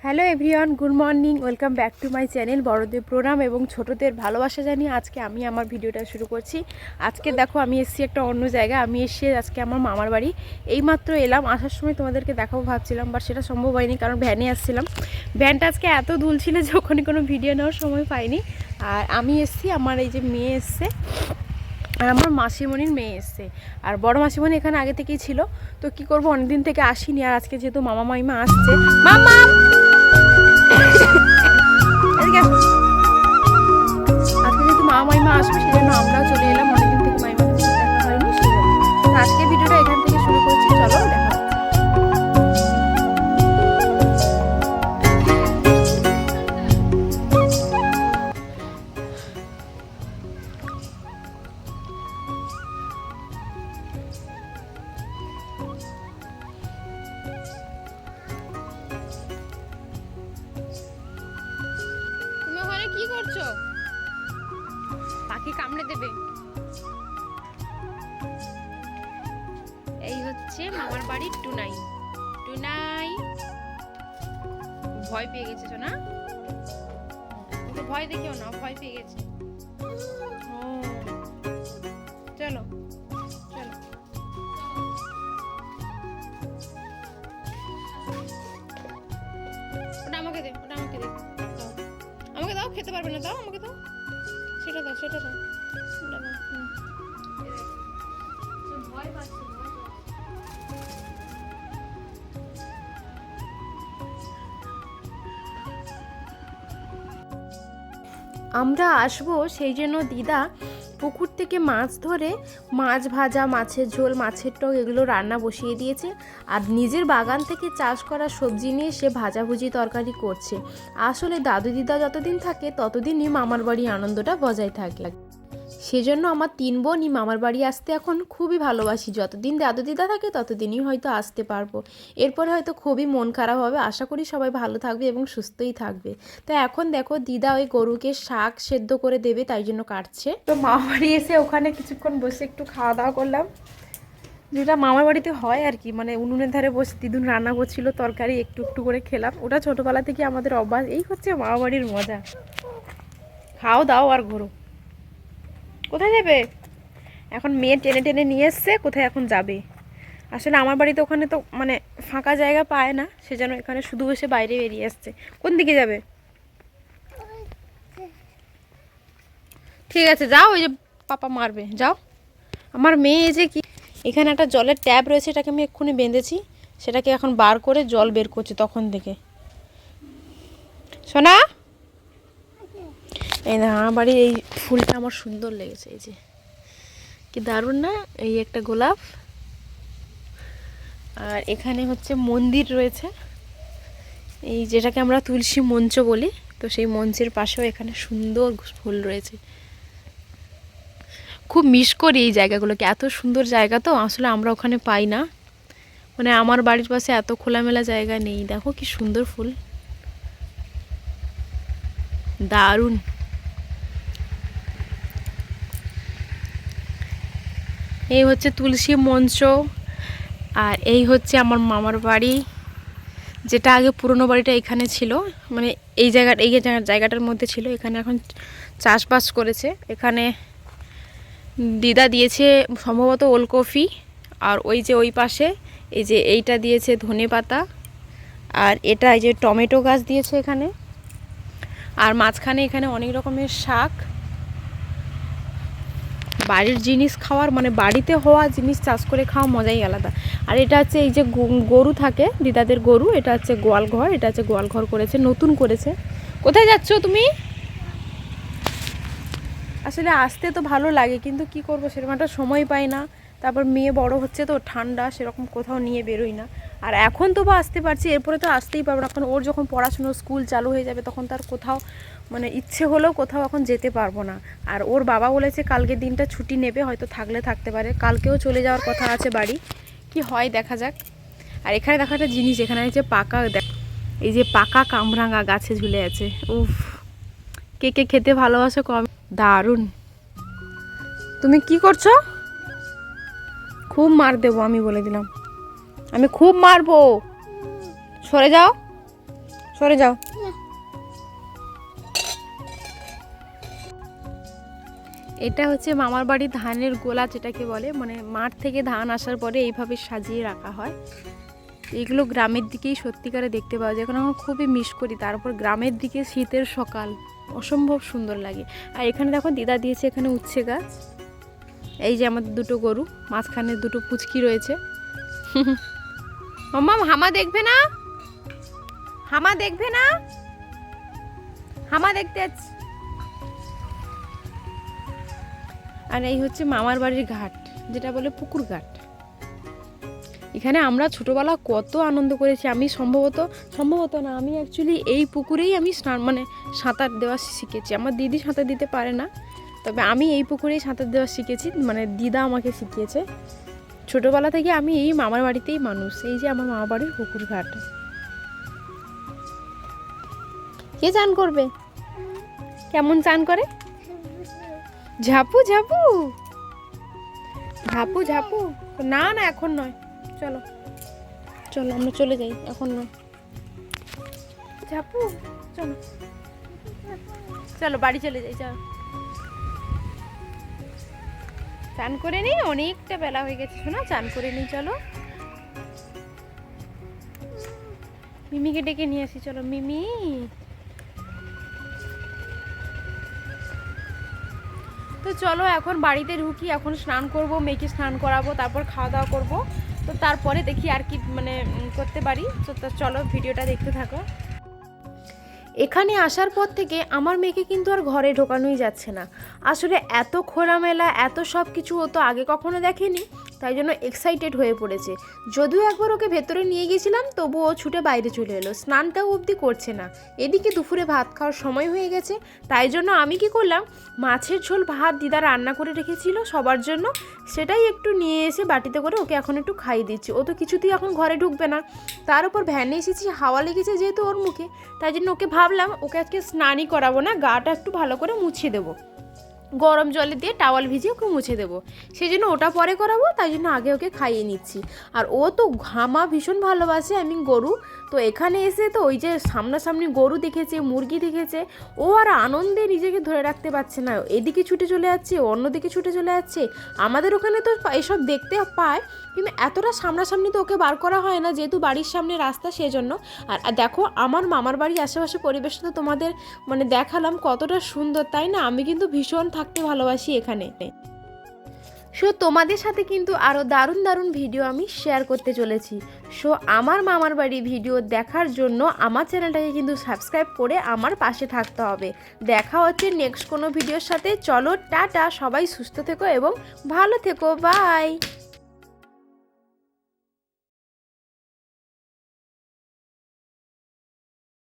Hello everyone, good morning, welcome back to my channel. বড়দের প্রণাম এবং ছোটদের ভালোবাসা জানিয়ে আজকে আমি আমার ভিডিওটা শুরু করছি। আজকে দেখো আমি এসেছি একটা অন্য জায়গায়। আমি এসে আজকে আমার মামার বাড়ি এইমাত্র এলাম। আসার সময় তোমাদেরকে দেখাবো ভাবছিলাম, বাট সেটা সম্ভব হয়নি কারণ ভ্যানে আসছিলাম। ভ্যানটা আজকে এত দুল ছিল যে ওখানে কোনো ভিডিও নেওয়ার সময় পাইনি। আর আমি এসেছি, আমার এই যে মেয়ে এসছে আর আমার মাসিমণির মেয়ে এসছে। আর বড় মাসিমণি এখানে আগে থেকেই ছিল। তো কি করবো, অনেকদিন থেকে আসিনি। আর আজকে যেহেতু মামা মাইমা আসছে, মামা আজকে যেহেতু মামা মাইমা আসবে সেই জন্য আমরাও চলে এলাম। অনেকদিন থেকে মাইমার সাথে দেখা হয়নি সেই জন্য। তো আজকে ভিডিওটা এখান থেকে শুরু করছি, চলো দেখা হচ্ছে। তুমি ওখানে কি করছো? পাখি কামড়ে দেবে। এই হচ্ছে মামার বাড়ির টুনাই। টুনাই ভয় পেয়ে গেছে না? ওকে ভয় দেখিও না, ভয় পেয়ে গেছে। ও চলো চলো। ওটা আমাকে দে, ওটা আমাকে দে, দাও আমাকে, দাও, খেতে পারবে না, দাও আমাকে, দাও, সেটা দাও, সেটা দাও, সেটা দাও। ভয় পাচ্ছে। আমরা আসবো সেই জন্য দিদা পুকুর থেকে মাছ ধরে মাছ ভাজা, মাছের ঝোল, মাছের টক এগুলো রান্না বসিয়ে দিয়েছে। আর নিজের বাগান থেকে চাষ করা সবজি নিয়ে সে ভাজাভুজি তরকারি করছে। আসলে দাদু দিদা যতদিন থাকে ততদিনই মামার বাড়ি আনন্দটা বজায় থাকে। সেজন্য আমার 3 বোনই মামার বাড়ি আসতে এখন খুবই ভালোবাসি। যতদিন দাদু দিদা থাকে ততদিনই হয়তো আসতে পারবো। এরপরে হয়তো খুবই মন খারাপ হবে। আশা করি সবাই ভালো থাকবে এবং সুস্থই থাকবে। তো এখন দেখো দিদা ওই গরুকে শাক সেদ্ধ করে দেবে, তাই জন্য কাটছে। তো মামার বাড়ি এসে ওখানে কিছুক্ষণ বসে একটু খাওয়া দাওয়া করলাম, যেটা মামার বাড়িতে হয় আর কি। মানে উনুনের ধারে বসে দিদুন রান্না করছিল, তরকারি একটু একটু করে খেলাম। ওটা ছোটোবেলা থেকে আমাদের অভ্যাস। এই হচ্ছে মামার বাড়ির মজা। খাও দাও আর ঘোরো। কোথায় যাবে এখন? মেয়ে টেনে টেনে নিয়ে এসছে, কোথায় এখন যাবে? আসলে আমার বাড়িতে ওখানে তো মানে ফাঁকা জায়গা পায় না, সেজন্য এখানে শুধু বসে বাইরে বেরিয়ে আসছে। কোন দিকে যাবে? ঠিক আছে যাও, ওই যে পাপা মারবে, যাও। আমার মেয়ে এই যে কি, এখানে একটা জলের ট্যাপ রয়েছে, এটাকে আমি এক্ষুনি বেঁধেছি, সেটাকে এখন বার করে জল বের করছি তখন থেকে। সোনা, এই না আমার বাড়ির এই ফুলটা আমার সুন্দর লেগেছে। এই যে কি দারুণ না, এই একটা গোলাপ। আর এখানে হচ্ছে মন্দির রয়েছে, এই যেটাকে আমরা তুলসী মঞ্চ বলি। তো সেই মঞ্চের পাশেও এখানে সুন্দর ফুল রয়েছে। খুব মিস করি এই জায়গাগুলোকে, এত সুন্দর জায়গা তো আসলে আমরা ওখানে পাই না। মানে আমার বাড়ির পাশে এত খোলামেলা জায়গা নেই। দেখো কি সুন্দর ফুল, দারুণ। এই হচ্ছে তুলসী মঞ্চ। আর এই হচ্ছে আমার মামার বাড়ি, যেটা আগে পুরনো বাড়িটা এখানে ছিল। মানে এই জায়গাটার মধ্যে ছিল। এখানে এখন চাষবাস করেছে। এখানে দিদা দিয়েছে সম্ভবত ওলকপি। আর ওই যে ওই পাশে এই যে এইটা দিয়েছে ধনেপাতা। আর এটা এই যে টমেটো গাছ দিয়েছে এখানে। আর মাঝখানে এখানে অনেক রকমের শাক। বাড়ির জিনিস খাওয়ার মানে বাড়িতে হওয়া জিনিস চাষ করে খাওয়া মজাই আলাদা। আর এটা হচ্ছে এই যে গরু থাকে দিদাদের গরু, এটা হচ্ছে গোয়াল ঘর। এটা হচ্ছে গোয়াল ঘর করেছে, নতুন করেছে। কোথায় যাচ্ছ তুমি? আসলে আসতে তো ভালো লাগে, কিন্তু কি করব, সেরকম একটা সময় পাই না। তারপর মেয়ে বড় হচ্ছে তো, ঠান্ডা সেরকম কোথাও নিয়ে বেরোই না। আর এখন তো বা আসতে পারছি, এরপরে তো আসতেই পারবো না। এখন ওর যখন পড়াশুনো স্কুল চালু হয়ে যাবে তখন তার কোথাও মানে ইচ্ছে হলেও কোথাও এখন যেতে পারবো না। আর ওর বাবা বলেছে কালকে দিনটা ছুটি নেবে, হয়তো থাকলে থাকতে পারে। কালকেও চলে যাওয়ার কথা আছে বাড়ি, কি হয় দেখা যাক। আর এখানে দেখা একটা জিনিস, এখানে হচ্ছে পাকা, এই যে পাকা কামরাঙা গাছে ঝুলে আছে। উফ, কে কে খেতে ভালোবাসো কম। দারুণ। তুমি কি করছো? খুব মার দেবো আমি বলে দিলাম, আমি খুব মারবো। সরে যাও, সরে যাও। এটা হচ্ছে মামার বাড়ির ধানের গোলা, যেটাকে বলে, মানে মাঠ থেকে ধান আসার পরে এইভাবে সাজিয়ে রাখা হয়। এগুলো গ্রামের দিকেই সত্যিকারে দেখতে পাওয়া যায়, এখন আমরা খুবই মিস করি। তারপর গ্রামের দিকে শীতের সকাল অসম্ভব সুন্দর লাগে। আর এখানে দেখো দিদা দিয়েছে এখানে উচ্ছে গাছ। এই যে আমাদের দুটো গরু, মাঝখানে দুটো পুচকি রয়েছে। মাম্মা হামা দেখবে না, হামা দেখবে না, হামা দেখতে যাচ্ছি। আর এই হচ্ছে মামার বাড়ির ঘাট, যেটা বলে পুকুর ঘাট। এখানে আমরা ছোটোবেলা কত আনন্দ করেছি। আমি সম্ভবত না, আমি অ্যাকচুয়ালি এই পুকুরেই আমি সাঁতার দেওয়া শিখেছি। আমার দিদি সাঁতার দিতে পারে না, তবে আমি এই পুকুরেই সাঁতার দেওয়া শিখেছি, মানে দিদা আমাকে শিখিয়েছে। ছোটোবেলা থেকে আমি এই মামার বাড়িতেই মানুষ। এই যে আমার মামার বাড়ির পুকুর ঘাট। কে চান করবে? কেমন চান করে? ঝাপু ঝাপু ঝাপু ঝাপু। না না এখন নয়, চলো চলো আমরা চলে যাই, এখন নয়। ঝাপু চলো চলো বাড়ি চলে যাই, চলো। চান করে নিই, অনেকটা বেলা হয়ে গেছে, শোনা, চান করে নিই, চলো। মিমিকে ডেকে নিয়ে আসি, চলো মিমি। তো চলো এখন বাড়িতে ঢুকি, এখন স্নান করব, মেয়েকে স্নান করাবো, তারপর খাওয়া দাওয়া করবো। তো তারপরে দেখি আর কি মানে করতে পারি। তো চলো ভিডিওটা দেখতে থাকো। এখানে আসার পর থেকে আমার মেয়েকে কিন্তু আর ঘরে ঢোকানোই যাচ্ছে না। আসলে এত খোলামেলা, এত সব কিছু ও তো আগে কখনো দেখেনি, তাই জন্য এক্সাইটেড হয়ে পড়েছে। যদিও একবার ওকে ভেতরে নিয়ে গেছিলাম, তবুও ও ছুটে বাইরে চলে এলো, স্নানটাও অবধি করছে না। এদিকে দুপুরে ভাত খাওয়ার সময় হয়ে গেছে, তাই জন্য আমি কি করলাম, মাছের ঝোল ভাত দিদা রান্না করে রেখেছিল সবার জন্য, সেটাই একটু নিয়ে এসে বাটিতে করে ওকে এখন একটু খাইয়ে দিচ্ছি। ও তো কিছুতেই এখন ঘরে ঢুকবে না। তার উপর ভ্যানে এসেছি, হাওয়া লেগেছে যেহেতু ওর মুখে, তাই জন্য ওকে ভাবলাম ওকে আজকে স্নানই করাবো না, গাটা একটু ভালো করে মুছিয়ে দেবো, গরম জলে দিয়ে টাওয়াল ভিজিয়ে ওকে মুছে দেবো। সেই জন্য ওটা পরে করাবো, তাই জন্য আগে ওকে খাইয়ে নিচ্ছি। আর ও তো ঘামা ভীষণ ভালোবাসে, গরু। তো এখানে এসে তো ওই যে সামনাসামনি গরু দেখেছে, মুরগি দেখেছে, ও আর আনন্দে নিজেকে ধরে রাখতে পারছে না। এদিকে ছুটে চলে যাচ্ছে, অন্যদিকে ছুটে চলে যাচ্ছে। আমাদের ওখানে তো এসব দেখতে পায়, কিন্তু এতটা সামনাসামনি তো ওকে বার করা হয় না, যেহেতু বাড়ির সামনে রাস্তা, সেজন্য। আর দেখো আমার মামার বাড়ির আশেপাশে পরিবেশটা তো তোমাদের মানে দেখালাম কতটা সুন্দর, তাই না? আমি কিন্তু ভীষণ থাকতে ভালোবাসি এখানে। সো তোমাদের সাথে কিন্তু আরও দারুণ দারুণ ভিডিও আমি শেয়ার করতে চলেছি। সো আমার মামার বাড়ি ভিডিও দেখার জন্য আমার চ্যানেলটাকে কিন্তু সাবস্ক্রাইব করে আমার পাশে থাকতে হবে। দেখা হচ্ছে নেক্সট কোনো ভিডিওর সাথে। চলো টাটা, সবাই সুস্থ থেকো এবং ভালো থেকো, বাই।